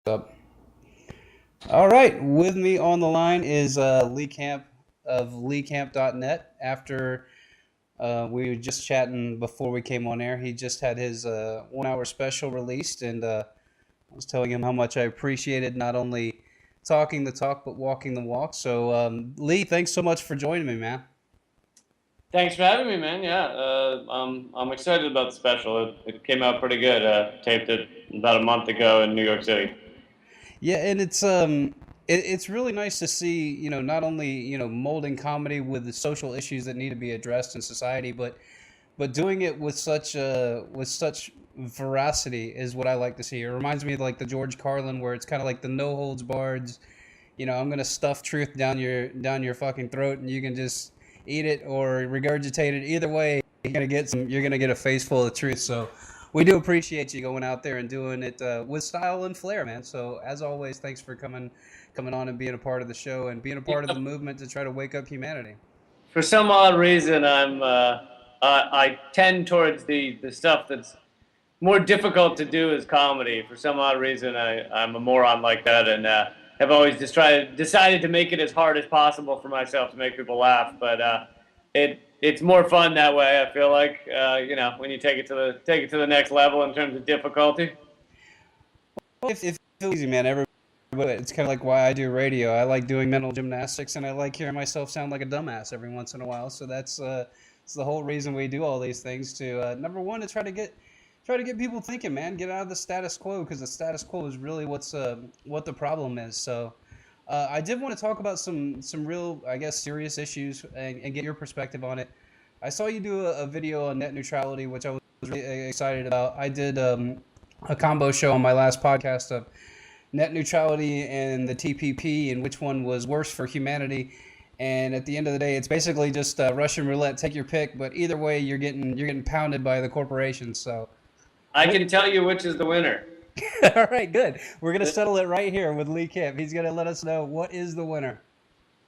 up? All right, with me on the line is Lee Camp of LeeCamp.net. After we were just chatting before we came on air, he just had his 1 hour special released, and I was telling him how much I appreciated not only talking the talk but walking the walk. So, Lee, thanks so much for joining me, man. Thanks for having me, man. Yeah, I'm excited about the special. It came out pretty good. Taped it about a month ago in New York City. Yeah, and it's really nice to see, not only, molding comedy with the social issues that need to be addressed in society, but doing it with such veracity is what I like to see. It reminds me of like the George Carlin, where it's kind of like the no holds barred, I'm gonna stuff truth down your fucking throat, and you can just eat it or regurgitate it. Either way, you're gonna get a face full of truth. So we do appreciate you going out there and doing it with style and flair, man. So as always, thanks for coming on and being a part of the show and being a part of the movement to try to wake up humanity. For some odd reason, I tend towards the stuff that's more difficult to do as comedy. For some odd reason, I'm a moron like that, and have always decided to make it as hard as possible for myself to make people laugh. But it's more fun that way. I feel like when you take it to the next level in terms of difficulty. If it's easy, man, it's kind of like why I do radio. I like doing mental gymnastics, and I like hearing myself sound like a dumbass every once in a while. So it's the whole reason we do all these things. To number one, to try to get people thinking, man. Get out of the status quo, because the status quo is really what the problem is. So I did want to talk about some real, I guess, serious issues and get your perspective on it. I saw you do a video on net neutrality, which I was really excited about. I did a combo show on my last podcast of net neutrality and the TPP, and which one was worse for humanity. And at the end of the day, it's basically just Russian roulette. Take your pick, but either way, you're getting pounded by the corporations. So I can tell you which is the winner. All right, good. We're going to settle it right here with Lee Camp. He's going to let us know what is the winner.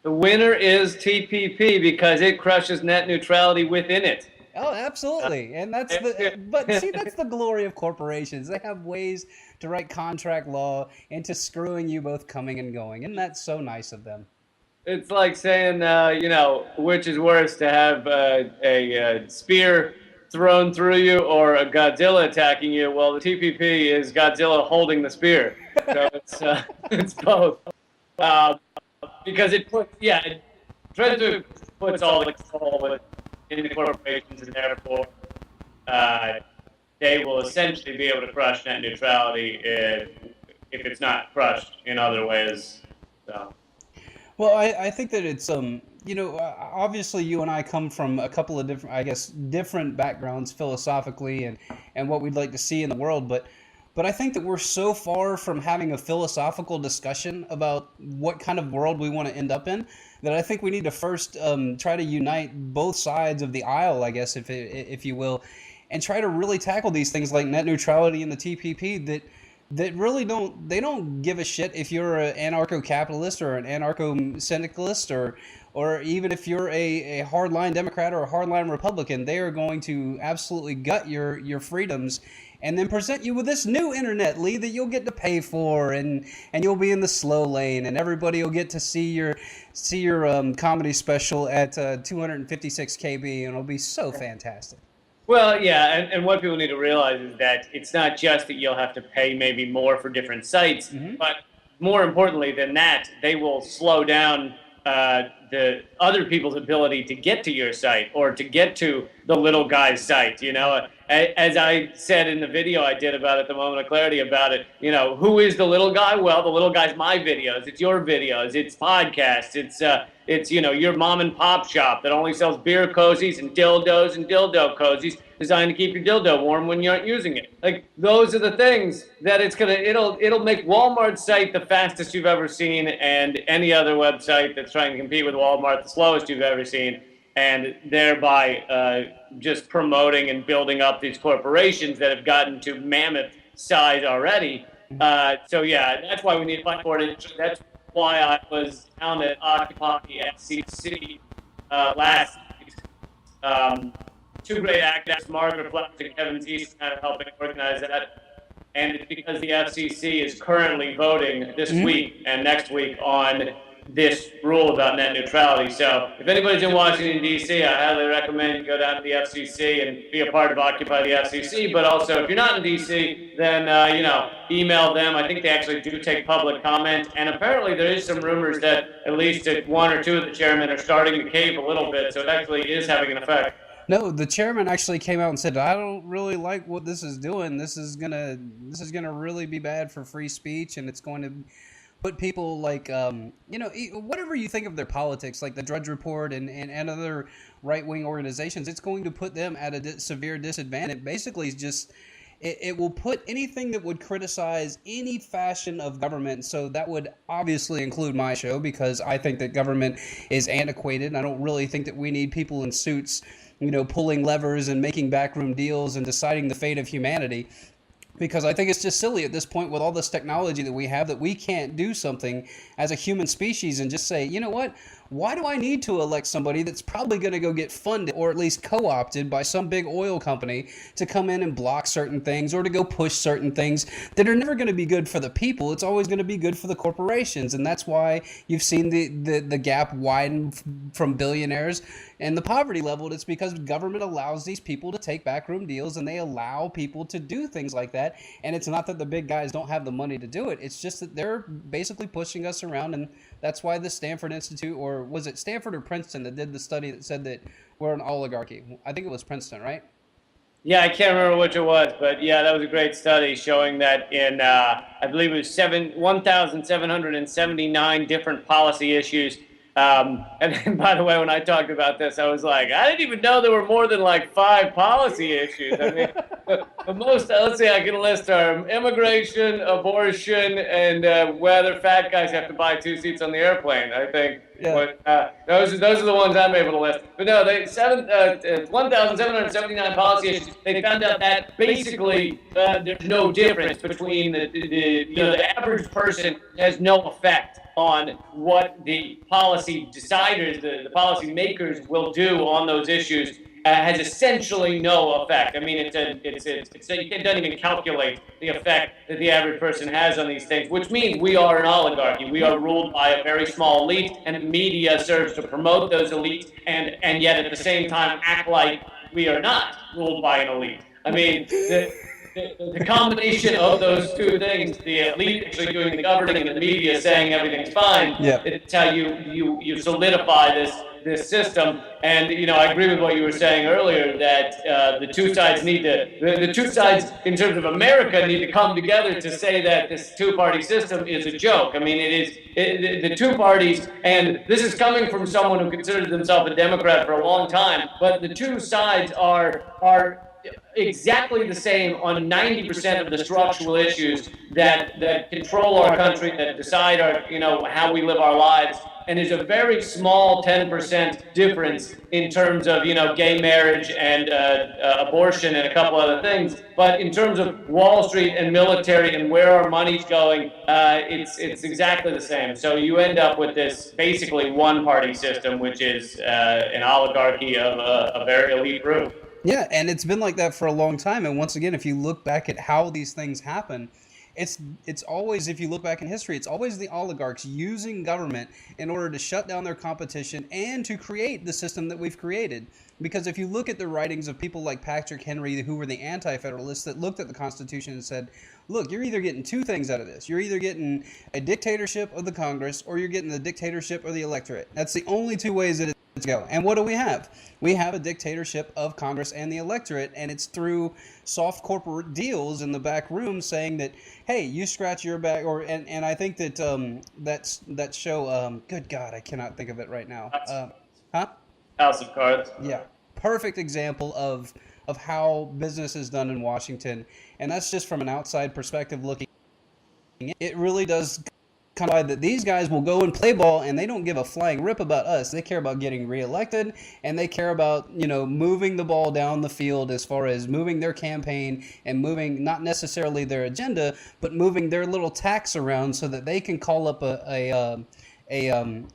The winner is TPP because it crushes net neutrality within it. Oh, absolutely. And that's that's the glory of corporations. They have ways to write contract law into screwing you both coming and going. And that's so nice of them. It's like saying, which is worse, to have a spear thrown through you or a Godzilla attacking you. Well, the TPP is Godzilla holding the spear. So it's both. Because it tries to put all the control in the corporations, and therefore they will essentially be able to crush net neutrality if it's not crushed in other ways. So. Well, I think that it's obviously you and I come from a couple of different backgrounds philosophically and what we'd like to see in the world, but I think that we're so far from having a philosophical discussion about what kind of world we want to end up in that I think we need to first try to unite both sides of the aisle, I guess, if you will, and try to really tackle these things like net neutrality and the TPP that really don't give a shit if you're an anarcho-capitalist or an anarcho-syndicalist or even if you're a hardline Democrat or a hardline Republican. They are going to absolutely gut your freedoms and then present you with this new internet, Lee, that you'll get to pay for, and you'll be in the slow lane, and everybody will get to see your comedy special at 256 KB, and it'll be so fantastic. Well, yeah, and what people need to realize is that it's not just that you'll have to pay maybe more for different sites, but more importantly than that, they will slow down the other people's ability to get to your site or to get to the little guy's site. As I said in the video I did about it, the moment of clarity about it, who is the little guy? Well, the little guy's my videos. It's your videos. It's podcasts. It's your mom and pop shop that only sells beer cozies and dildos and dildo cozies designed to keep your dildo warm when you aren't using it. Like, those are the things that it'll make Walmart's site the fastest you've ever seen, and any other website that's trying to compete with Walmart the slowest you've ever seen, and thereby just promoting and building up these corporations that have gotten to mammoth size already. So yeah, that's why we need to fight for it. That's why I was down at Occupy FCC last week. Two great actors, Margaret Fletcher and Kevin Teese, kind of helping organize that. and it's because the FCC is currently voting this week and next week on this rule about net neutrality. So if anybody's in Washington, D.C., I highly recommend you go down to the FCC and be a part of Occupy the FCC. But also, if you're not in D.C., then, email them. I think they actually do take public comment. And apparently there is some rumors that at least one or two of the chairmen are starting to cave a little bit. So it actually is having an effect. No, the chairman actually came out and said, "I don't really like what this is doing. This is gonna really be bad for free speech, and it's going to put people like, whatever you think of their politics, like the Drudge Report and other right-wing organizations, it's going to put them at a severe disadvantage. Basically, it's just, it will put anything that would criticize any fashion of government, so that would obviously include my show, because I think that government is antiquated. I don't really think that we need people in suits, pulling levers and making backroom deals and deciding the fate of humanity. Because I think it's just silly at this point with all this technology that we have that we can't do something as a human species and just say, you know what? Why do I need to elect somebody that's probably going to go get funded or at least co-opted by some big oil company to come in and block certain things or to go push certain things that are never going to be good for the people? It's always going to be good for the corporations. And that's why you've seen the gap widen from billionaires and the poverty level. It's because government allows these people to take backroom deals, and they allow people to do things like that. And it's not that the big guys don't have the money to do it. It's just that they're basically pushing us around. And that's why the Stanford Institute, or was it Stanford or Princeton, that did the study that said that we're an oligarchy? I think it was Princeton, right? Yeah, I can't remember which it was, but yeah, that was a great study showing that in, I believe it was 1,779 different policy issues. And then, by the way, when I talked about this, I was like, I didn't even know there were more than like 5 policy issues. I mean, the most, let's say I can list are immigration, abortion, and whether fat guys have to buy 2 seats on the airplane, I think. Yeah. But those are the ones I'm able to list. But no, 1,779 policy issues. They found out that basically there's no difference between the average person has no effect on what the policy deciders, the policy makers will do on those issues. Has essentially no effect. I mean, it doesn't even calculate the effect that the average person has on these things, which means we are an oligarchy. We are ruled by a very small elite, and the media serves to promote those elites, and yet at the same time act like we are not ruled by an elite. I mean, the combination of those two things, the elite actually doing the governing and the media saying everything's fine, it's how you solidify this system. And I agree with what you were saying earlier, that the two sides in terms of America need to come together to say that this two-party system is a joke. I mean, the two parties, and this is coming from someone who considered himself a Democrat for a long time, but the two sides are exactly the same on 90% of the structural issues that control our country, that decide how we live our lives. And there's a very small 10% difference in terms of gay marriage and abortion and a couple other things. But in terms of Wall Street and military and where our money's going, it's exactly the same. So you end up with this basically one-party system, which is an oligarchy of a very elite group. Yeah, and it's been like that for a long time. And once again, if you look back at how these things happen, it's always, if you look back in history, it's always the oligarchs using government in order to shut down their competition and to create the system that we've created. Because if you look at the writings of people like Patrick Henry, who were the anti-federalists, that looked at the Constitution and said, look, you're either getting 2 things out of this. You're either getting a dictatorship of the Congress, or you're getting the dictatorship of the electorate. That's the only 2 ways that it's go. And what do we have? We have a dictatorship of Congress and the electorate, and it's through soft corporate deals in the back room saying that, hey, you scratch your back, and I think that that show, good God, I cannot think of it right now. House of Cards. Yeah, perfect example of how business is done in Washington, and that's just from an outside perspective looking. It really does come by that these guys will go and play ball, and they don't give a flying rip about us. They care about getting reelected, and they care about moving the ball down the field as far as moving their campaign and moving not necessarily their agenda, but moving their little tax around so that they can call up a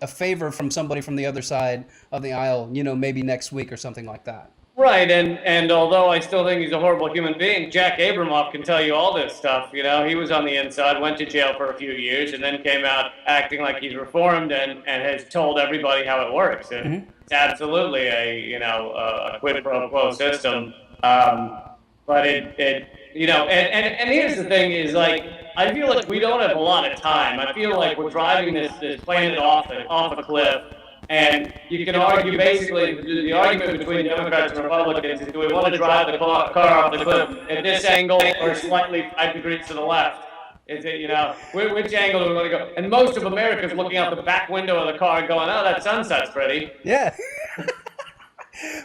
favor from somebody from the other side of the aisle, maybe next week or something like that. Right, and although I still think he's a horrible human being, Jack Abramoff can tell you all this stuff. You know, he was on the inside, went to jail for a few years, and then came out acting like he's reformed and has told everybody how it works. And it's absolutely a quid pro quo system. But it and here's the thing is like I feel like we don't have a lot of time. I feel like we're driving this planet off a cliff. And you can argue basically the argument between Democrats and Republicans is do we want to drive the car off the cliff at this angle or slightly 5 degrees to the left? Is it, which angle do we want to go? And most of America is looking out the back window of the car and going, oh, that sunset's pretty. Yeah.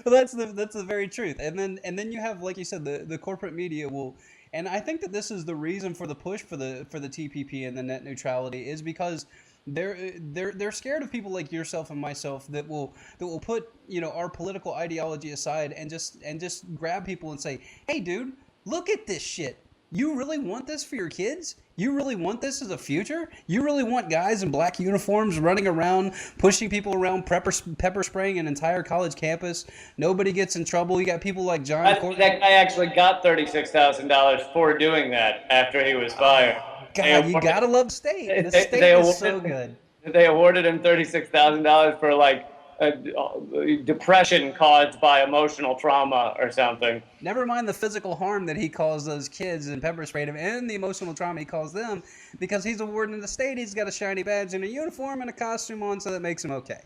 Well, that's the very truth. And then you have, like you said, the corporate media will, and I think that this is the reason for the push for the TPP and the net neutrality is because they're scared of people like yourself and myself that will put our political ideology aside and just grab people and say, hey dude, look at this shit. You really want this for your kids? You really want this as a future? You really want guys in black uniforms running around, pushing people around, pepper spraying an entire college campus? Nobody gets in trouble. You got people like John. That guy actually got $36,000 for doing that after he was fired. God, you gotta love the state. The state is so good. They awarded him $36,000 for like depression caused by emotional trauma or something. Never mind the physical harm that he caused those kids and pepper sprayed him, and the emotional trauma he caused them, because he's awarding the state. He's got a shiny badge and a uniform and a costume on, so that makes him okay.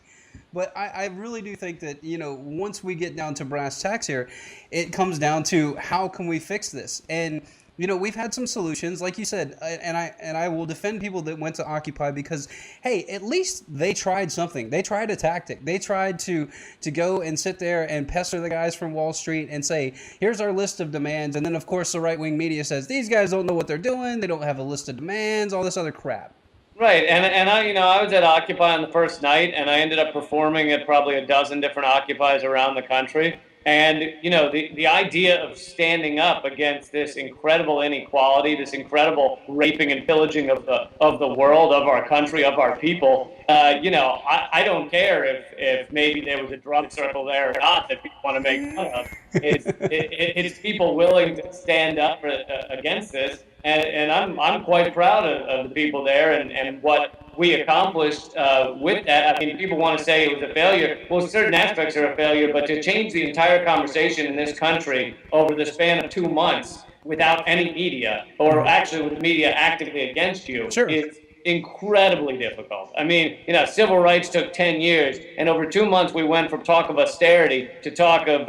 But I really do think that, once we get down to brass tacks here, it comes down to how can we fix this? And we've had some solutions, like you said, and I will defend people that went to Occupy because, hey, at least they tried something. They tried a tactic. They tried to go and sit there and pester the guys from Wall Street and say, here's our list of demands. And then, of course, the right-wing media says, these guys don't know what they're doing. They don't have a list of demands, all this other crap. Right, and I was at Occupy on the first night, and I ended up performing at probably a dozen different Occupies around the country. And, the idea of standing up against this incredible inequality, this incredible raping and pillaging of the world, of our country, of our people, I don't care if maybe there was a drug circle there or not that people want to make fun of. It's people willing to stand up against this. And I'm quite proud of the people there and what we accomplished with that. I mean, people want to say it was a failure. Well, certain aspects are a failure, but to change the entire conversation in this country over the span of 2 months without any media, or actually with media actively against you, sure, is incredibly difficult. I mean, civil rights took 10 years, and over 2 months we went from talk of austerity to talk of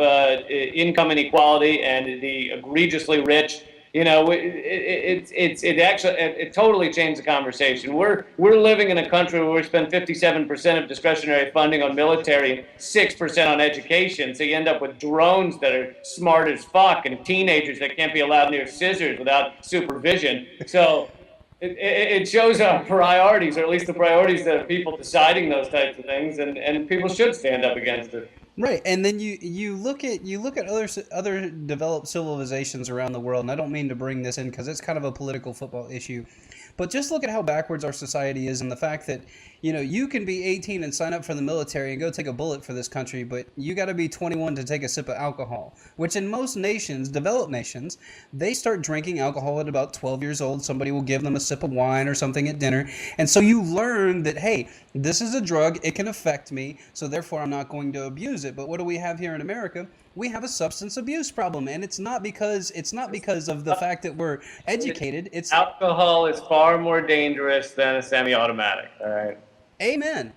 income inequality and the egregiously rich. It totally changed the conversation. We're living in a country where we spend 57% of discretionary funding on military, 6% on education. So you end up with drones that are smart as fuck and teenagers that can't be allowed near scissors without supervision. So it shows our priorities, or at least the priorities that of people deciding those types of things, and people should stand up against it. Right, and then you look at other developed civilizations around the world, and I don't mean to bring this in because it's kind of a political football issue, but just look at how backwards our society is, and the fact that you can be 18 and sign up for the military and go take a bullet for this country, but you got to be 21 to take a sip of alcohol, which in most nations, developed nations, they start drinking alcohol at about 12 years old. Somebody will give them a sip of wine or something at dinner, and so you learn that, hey, this is a drug, it can affect me, so therefore I'm not going to abuse it. But what do we have here in America? We have a substance abuse problem, and it's not because of the fact that we're educated. It's alcohol is far more dangerous than a semi-automatic. All right. Amen.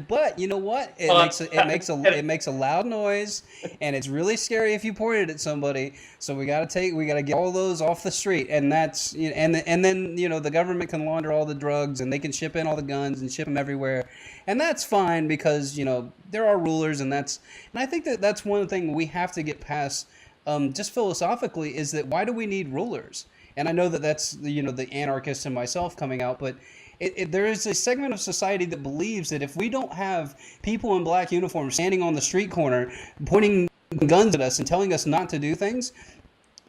But you know what? It makes a loud noise, and it's really scary if you point it at somebody. So we gotta get all those off the street, and that's and then the government can launder all the drugs, and they can ship in all the guns and ship them everywhere, and that's fine because there are rulers, and I think that's one thing we have to get past, just philosophically, is that why do we need rulers? And I know that's the anarchist in myself coming out, but. There is a segment of society that believes that if we don't have people in black uniforms standing on the street corner pointing guns at us and telling us not to do things,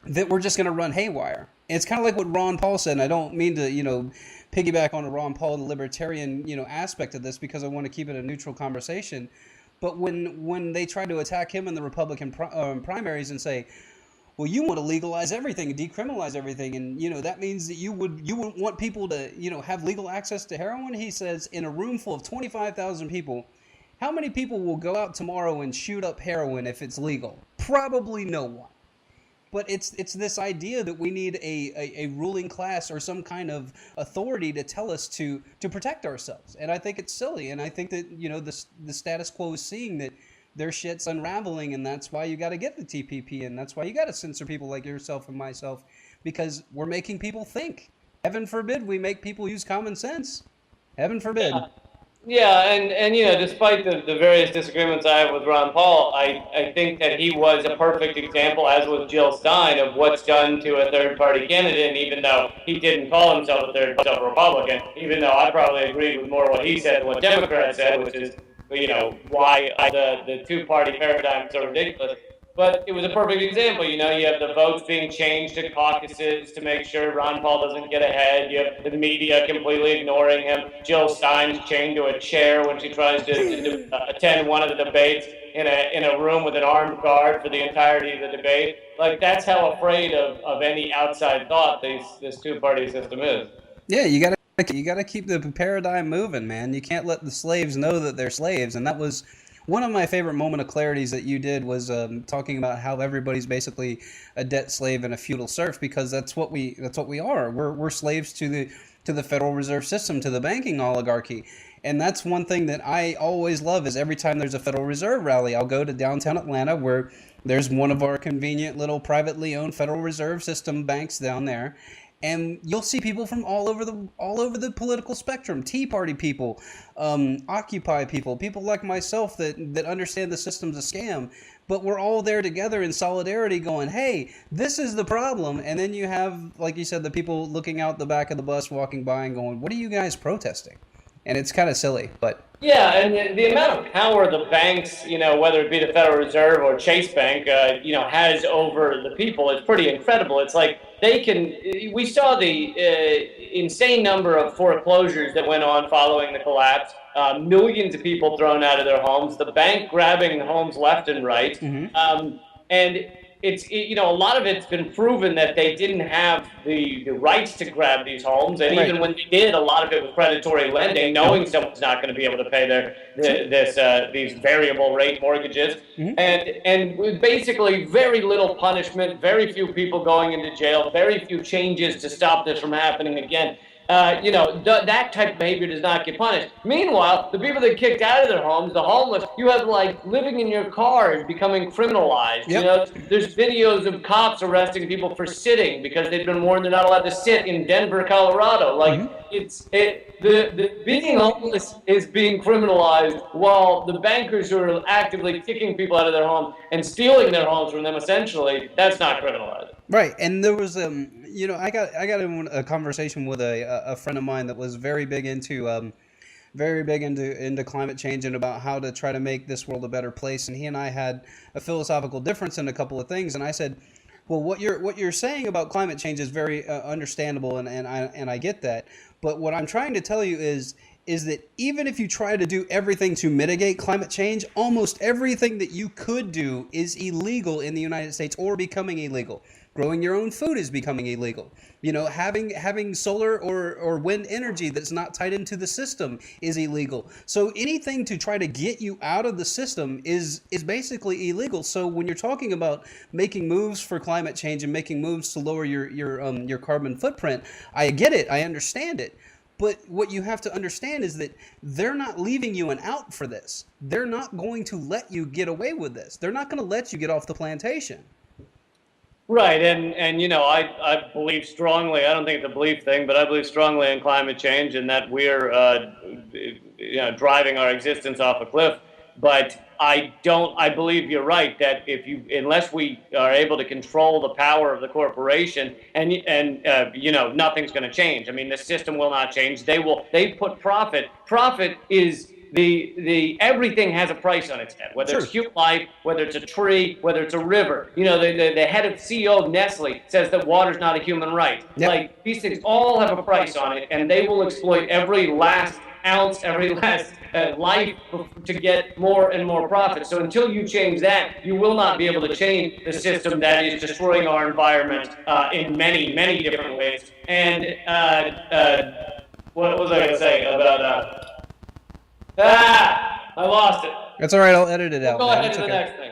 that we're just going to run haywire. And it's kind of like what Ron Paul said, and I don't mean to, piggyback on a Ron Paul, the libertarian, aspect of this, because I want to keep it a neutral conversation. But when they try to attack him in the Republican primaries and say, well, you want to legalize everything and decriminalize everything, and that means that you wouldn't want people to have legal access to heroin. He says, in a room full of 25,000 people, how many people will go out tomorrow and shoot up heroin if it's legal? Probably no one. But it's this idea that we need a ruling class or some kind of authority to tell us to protect ourselves, and I think it's silly. And I think that the status quo is seeing that their shit's unraveling, and that's why you got to get the TPP, and that's why you got to censor people like yourself and myself, because we're making people think. Heaven forbid we make people use common sense. Heaven forbid. Yeah, and despite the various disagreements I have with Ron Paul, I think that he was a perfect example, as was Jill Stein, of what's done to a third-party candidate. And even though he didn't call himself a Republican, even though I probably agreed with more what he said than what Democrats said, which is why the two-party paradigm is so ridiculous. But it was a perfect example. You have the votes being changed to caucuses to make sure Ron Paul doesn't get ahead. You have the media completely ignoring him. Jill Stein's chained to a chair when she tries to attend one of the debates in a room with an armed guard for the entirety of the debate. Like, that's how afraid of any outside thought this two-party system is. Yeah, you gotta keep the paradigm moving, man. You can't let the slaves know that they're slaves, and that was one of my favorite moment of clarities that you did was talking about how everybody's basically a debt slave and a feudal serf, because that's what we are. We're slaves to the Federal Reserve System, to the banking oligarchy. And that's one thing that I always love is every time there's a Federal Reserve rally, I'll go to downtown Atlanta where there's one of our convenient little privately owned Federal Reserve System banks down there. And you'll see people from all over the political spectrum: Tea Party people, Occupy people, people like myself that understand the system's a scam. But we're all there together in solidarity, going, "Hey, this is the problem." And then you have, like you said, the people looking out the back of the bus, walking by, and going, "What are you guys protesting?" And it's kind of silly, but yeah, and the amount of power the banks, whether it be the Federal Reserve or Chase Bank, has over the people, it's pretty incredible. It's like we saw the insane number of foreclosures that went on following the collapse, millions of people thrown out of their homes, the bank grabbing homes left and right, and a lot of it's been proven that they didn't have the rights to grab these homes, and even when they did, a lot of it was predatory lending, knowing someone's not going to be able to pay these variable rate mortgages, and with basically very little punishment, very few people going into jail, very few changes to stop this from happening again. That type of behavior does not get punished. Meanwhile, the people that kicked out of their homes, the homeless, you have living in your cars becoming criminalized. Yep. There's videos of cops arresting people for sitting because they've been warned they're not allowed to sit in Denver, Colorado. The being homeless is being criminalized, while the bankers who are actively kicking people out of their homes and stealing their homes from them, essentially, that's not criminalized. Right, and there was I got in a conversation with a friend of mine that was very big into climate change and about how to try to make this world a better place, and he and I had a philosophical difference in a couple of things, and I said, well, what you're saying about climate change is very understandable, and I get that, but what I'm trying to tell you is that even if you try to do everything to mitigate climate change, almost everything that you could do is illegal in the United States or becoming illegal. Growing your own food is becoming illegal. Having solar or wind energy that's not tied into the system is illegal. So anything to try to get you out of the system is basically illegal. So when you're talking about making moves for climate change and making moves to lower your carbon footprint, I get it. I understand it. But what you have to understand is that they're not leaving you an out for this. They're not going to let you get away with this. They're not going to let you get off the plantation. Right, and I believe strongly, I don't think it's a belief thing, but I believe strongly in climate change and that we're driving our existence off a cliff. But I believe you're right that unless we are able to control the power of the corporation, and nothing's going to change. I mean, the system will not change. They put profit. Profit is the everything has a price on its head, whether it's human life, whether it's a tree, whether it's a river. The head of CEO of Nestle says that water's not a human right. Yep. These things all have a price on it, and they will exploit every last ounce, every last life to get more and more profit. So until you change that, you will not be able to change the system that is destroying our environment in many, many different ways. And what was I going to say about? I lost it. That's all right. I'll edit it out. Go Man. ahead It's to the okay. next thing.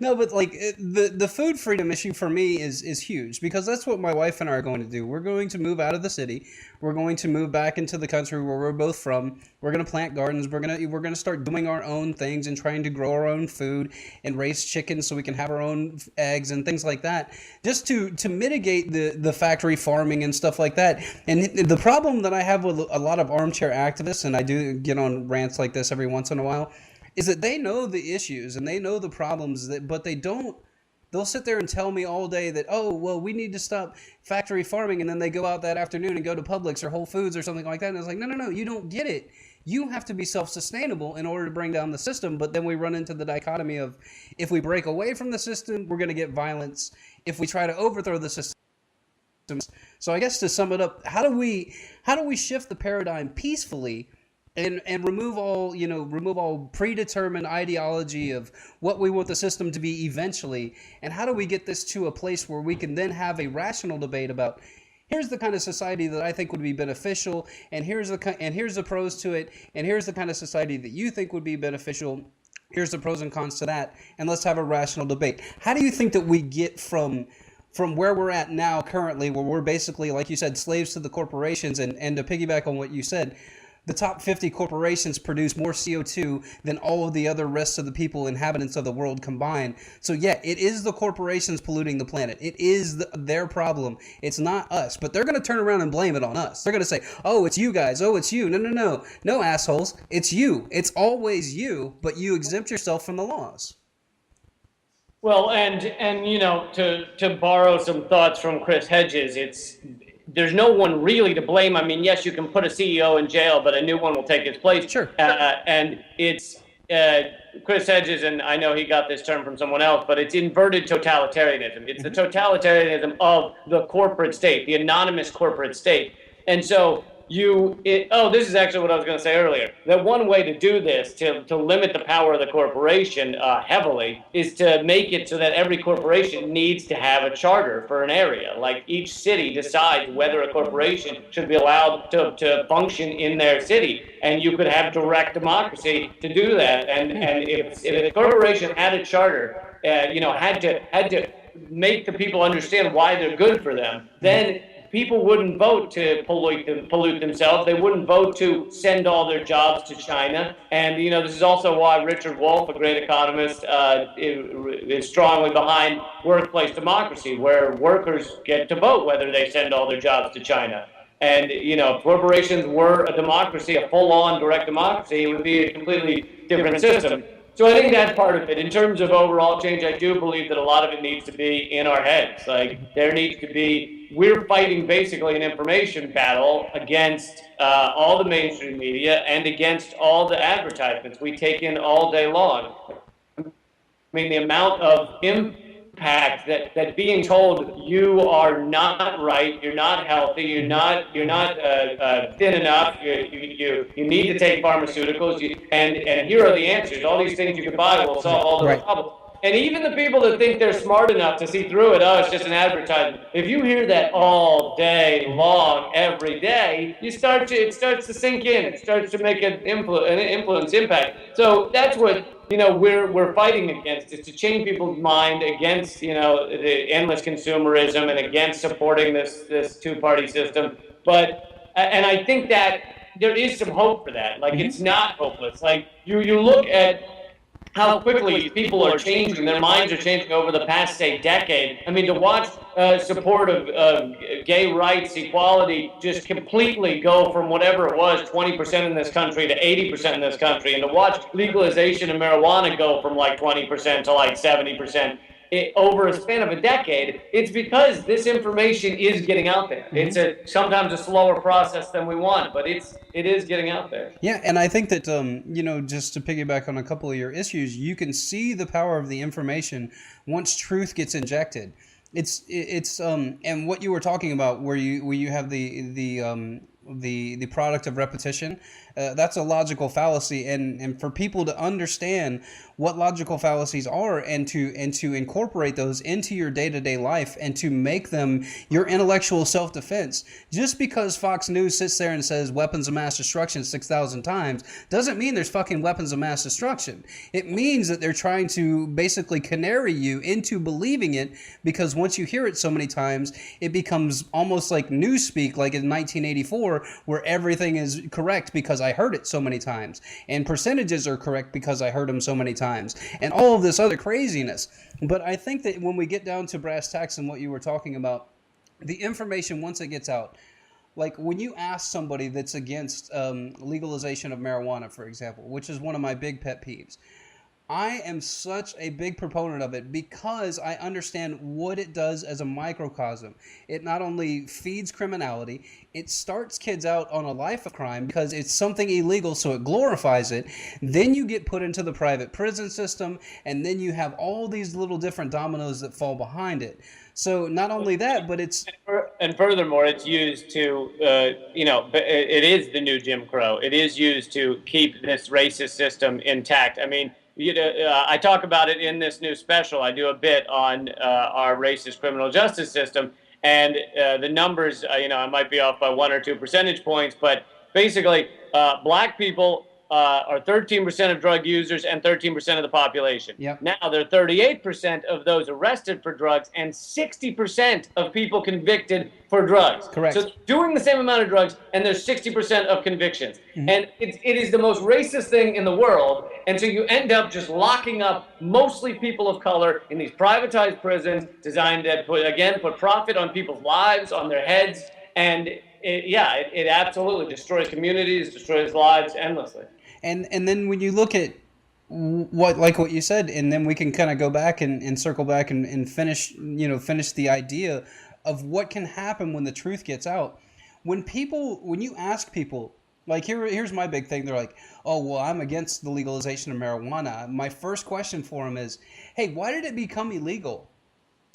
No, but like the food freedom issue for me is huge, because that's what my wife and I are going to do. We're going to move out of the city. We're going to move back into the country where we're both from. We're going to plant gardens. We're going to start doing our own things and trying to grow our own food and raise chickens so we can have our own eggs and things like that, just to mitigate the factory farming and stuff like that. And the problem that I have with a lot of armchair activists, and I do get on rants like this every once in a while, is that they know the issues and they know the problems, but they don't. They'll sit there and tell me all day that, oh, well, we need to stop factory farming, and then they go out that afternoon and go to Publix or Whole Foods or something like that, and it's like, no, you don't get it. You have to be self-sustainable in order to bring down the system. But then we run into the dichotomy of, if we break away from the system, we're going to get violence. If we try to overthrow the system. So I guess to sum it up, how do we shift the paradigm peacefully and remove all predetermined ideology of what we want the system to be eventually, and how do we get this to a place where we can then have a rational debate about, here's the kind of society that I think would be beneficial, and here's the pros to it, and here's the kind of society that you think would be beneficial. Here's the pros and cons to that, and let's have a rational debate. How do you think that we get from where we're at now currently, where we're basically, like you said, slaves to the corporations, and to piggyback on what you said, the top 50 corporations produce more CO2 than all of the other rest of the people, inhabitants of the world combined. So yeah, it is the corporations polluting the planet. It is their problem. It's not us. But they're going to turn around and blame it on us. They're going to say, oh, it's you guys. Oh, it's you. No, assholes. It's you. It's always you, but you exempt yourself from the laws. Well, and to borrow some thoughts from Chris Hedges, there's no one really to blame. I mean, yes, you can put a CEO in jail, but a new one will take his place. Sure. And it's Chris Hedges, and I know he got this term from someone else, but it's inverted totalitarianism. It's the totalitarianism of the corporate state, the anonymous corporate state. And so this is actually what I was going to say earlier. That one way to do this, to limit the power of the corporation heavily, is to make it so that every corporation needs to have a charter for an area. Like each city decides whether a corporation should be allowed to function in their city, and you could have direct democracy to do that. And if a corporation had a charter, had to make the people understand why they're good for them, then people wouldn't vote to pollute themselves. They wouldn't vote to send all their jobs to China. And, this is also why Richard Wolff, a great economist, is strongly behind workplace democracy, where workers get to vote whether they send all their jobs to China. And, if corporations were a democracy, a full-on direct democracy, it would be a completely different system. So I think that's part of it. In terms of overall change, I do believe that a lot of it needs to be in our heads. Like, there needs to be, we're fighting basically an information battle against all the mainstream media and against all the advertisements we take in all day long. I mean, the amount of impact that being told you are not right, you're not healthy, you're not thin enough, you need to take pharmaceuticals, and here are the answers. All these things you can buy will solve all the problems. And even the people that think they're smart enough to see through it, it's just an advertisement. If you hear that all day long, every day, it starts to sink in. It starts to make an influence impact. So that's what we're fighting against, is to change people's mind against the endless consumerism and against supporting this two-party system. But and I think that there is some hope for that. Like, it's not hopeless. Like, you look at how quickly people are changing, their minds are changing over the past, say, decade. I mean, to watch support of gay rights, equality, just completely go from whatever it was, 20% in this country to 80% in this country, and to watch legalization of marijuana go from like 20% to like 70%. Over a span of a decade, it's because this information is getting out there. It's sometimes a slower process than we want, but it is getting out there. Yeah, and I think that just to piggyback on a couple of your issues, you can see the power of the information once truth gets injected. It's and what you were talking about, where you have the the product of repetition. That's a logical fallacy, and for people to understand what logical fallacies are, and to incorporate those into your day-to-day life, and to make them your intellectual self-defense. Just because Fox News sits there and says weapons of mass destruction 6,000 times doesn't mean there's fucking weapons of mass destruction. It means that they're trying to basically canary you into believing it, because once you hear it so many times, it becomes almost like newspeak, like in 1984, where everything is correct because I heard it so many times, and percentages are correct because I heard them so many times, and all of this other craziness. But I think that when we get down to brass tacks and what you were talking about, the information, once it gets out, like when you ask somebody that's against legalization of marijuana, for example, which is one of my big pet peeves, I am such a big proponent of it because I understand what it does as a microcosm. It not only feeds criminality, it starts kids out on a life of crime because it's something illegal, so it glorifies it. Then you get put into the private prison system, and then you have all these little different dominoes that fall behind it. So not only that, but it's... And furthermore, it's used to, it is the new Jim Crow. It is used to keep this racist system intact. I mean, I talk about it in this new special. I do a bit on our racist criminal justice system, and the numbers, I might be off by 1 or 2 percentage points, but basically, black people are 13% of drug users and 13% of the population. Yep. Now they're 38% of those arrested for drugs and 60% of people convicted for drugs. Correct. So doing the same amount of drugs, and there's 60% of convictions. Mm-hmm. And it is the most racist thing in the world. And so you end up just locking up mostly people of color in these privatized prisons designed to put profit on people's lives, on their heads. And it absolutely destroys communities, destroys lives endlessly. And then when you look at what you said, and then we can kind of go back and circle back and finish the idea of what can happen when the truth gets out. When you ask people, like here's my big thing, they're like, oh, well, I'm against the legalization of marijuana. My first question for them is, hey, why did it become illegal?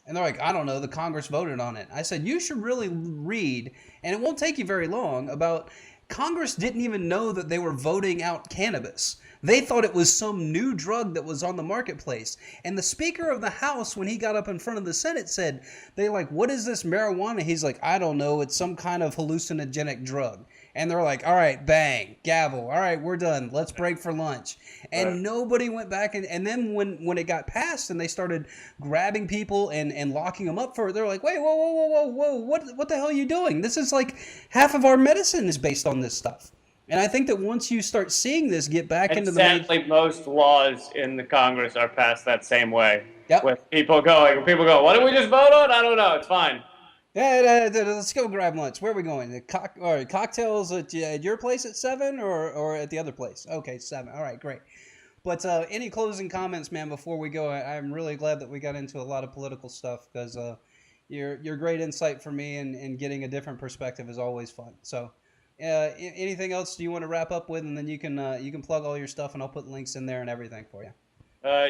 And they're like, I don't know, the Congress voted on it. I said, you should really read, and it won't take you very long, about Congress didn't even know that they were voting out cannabis. They thought it was some new drug that was on the marketplace. And the Speaker of the House, when he got up in front of the Senate, said, they're like, what is this marijuana? He's like, I don't know. It's some kind of hallucinogenic drug. And they're like, all right, bang, gavel. All right, we're done. Let's break for lunch. And nobody went back. And then when it got passed and they started grabbing people and locking them up for it, they're like, wait, whoa. What the hell are you doing? This is like half of our medicine is based on this stuff. And I think that once you start seeing this get back into the... Sadly, most laws in the Congress are passed that same way. Yep. With people go, what did we just vote on? I don't know. It's fine. Yeah, let's go grab lunch. Where are we going? All right, cocktails at your place at 7 or at the other place? Okay, 7. All right, great. But any closing comments, man, before we go? I'm really glad that we got into a lot of political stuff because your great insight for me and getting a different perspective is always fun. So anything else you want to wrap up with, and then you can plug all your stuff, and I'll put links in there and everything for you.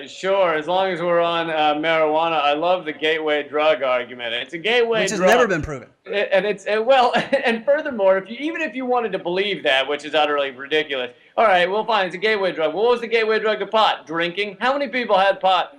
Sure, as long as we're on marijuana, I love the gateway drug argument. It's a gateway which has drug. Never been proven. And furthermore, even if you wanted to believe that, which is utterly ridiculous, all right, well, fine, it's a gateway drug. What was the gateway drug to pot? Drinking. How many people had pot?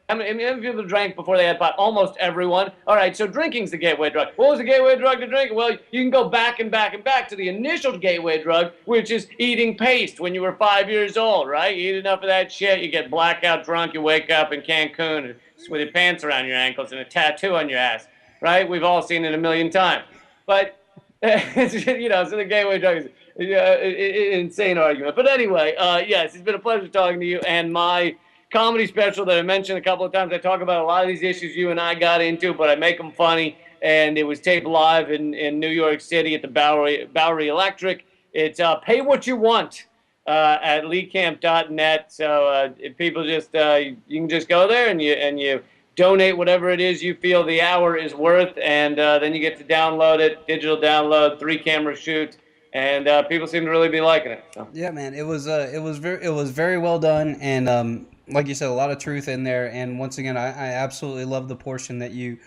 How many people drank before they had pot? Almost everyone. All right, so drinking's the gateway drug. What was the gateway drug to drink? Well, you can go back and back and back to the initial gateway drug, which is eating paste when you were 5 years old, right? You eat enough of that shit, you get blackout drunk, you wake up in Cancun with your pants around your ankles and a tattoo on your ass, right? We've all seen it a million times. But, so the gateway drug is an insane argument. But anyway, yes, it's been a pleasure talking to you, and my comedy special that I mentioned a couple of times, I talk about a lot of these issues you and I got into, but I make them funny, and it was taped live in New York City at the Bowery Electric. It's Pay What You Want at leecamp.net. So if people just, you can just go there and you donate whatever it is you feel the hour is worth, and then you get to download it, digital download, 3-camera shoot. And people seem to really be liking it. So. Yeah, man, it was very well done, and like you said, a lot of truth in there. And once again, I absolutely love the portion that you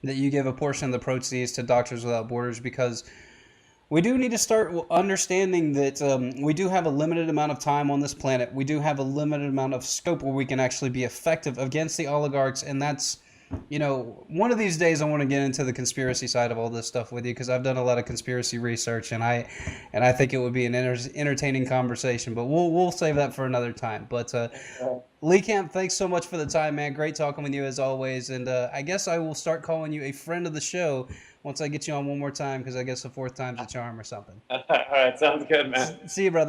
give a portion of the proceeds to Doctors Without Borders, because We do need to start understanding that we do have a limited amount of time on this planet. We do have a limited amount of scope where we can actually be effective against the oligarchs, and that's, one of these days I want to get into the conspiracy side of all this stuff with you because I've done a lot of conspiracy research, and I think it would be an entertaining conversation. But we'll save that for another time. But Lee Camp, thanks so much for the time, man. Great talking with you as always, and I guess I will start calling you a friend of the show once I get you on one more time because I guess the fourth time's a charm or something. All right, sounds good, man. See you, brother.